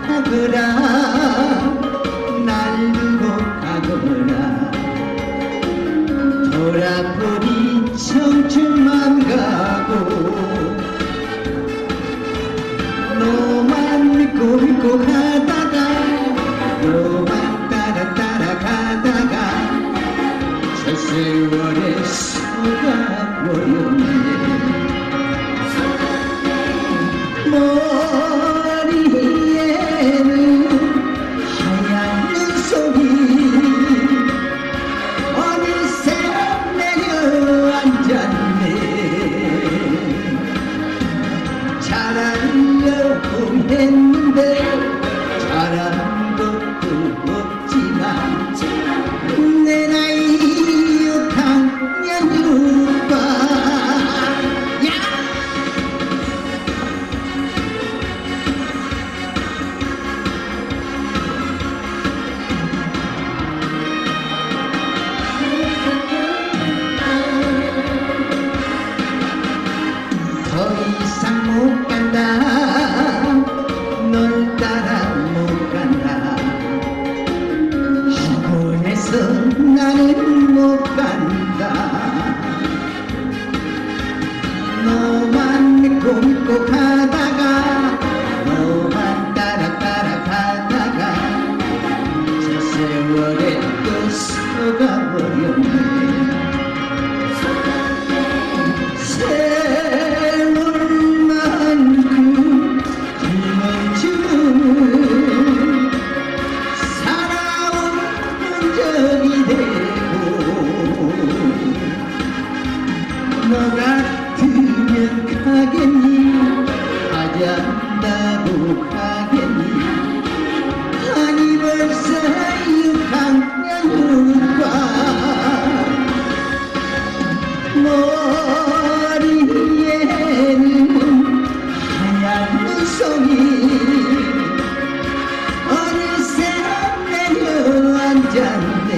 가거라 날 두고 가거라 돌아버린 청춘만 가고 너만 믿고 가다가 너만 따라가다가 저 세월에 속아버렸네 머리에는 하얀 눈속이 어느새 내려앉았네 잘하려고 했는데 잘한 것도 없지만 내 나이 6학년 6반 더 이상 못 간다 널 따라 못 간다 학원에서 나는 못 간다 너만 믿고 가다가 너만 따라가다가 저 세월에 또 속아버렸네 세월만큼 굶어 죽음을 살아온 흔적이 되고 너 같으면 가겠니 하지 않다고 가겠니 아니 벌써 6학년 6반 머리에는 하얀 눈송이 어느새 내려앉았네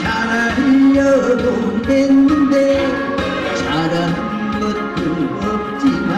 잘하려고 했는데 잘한 것도 없지만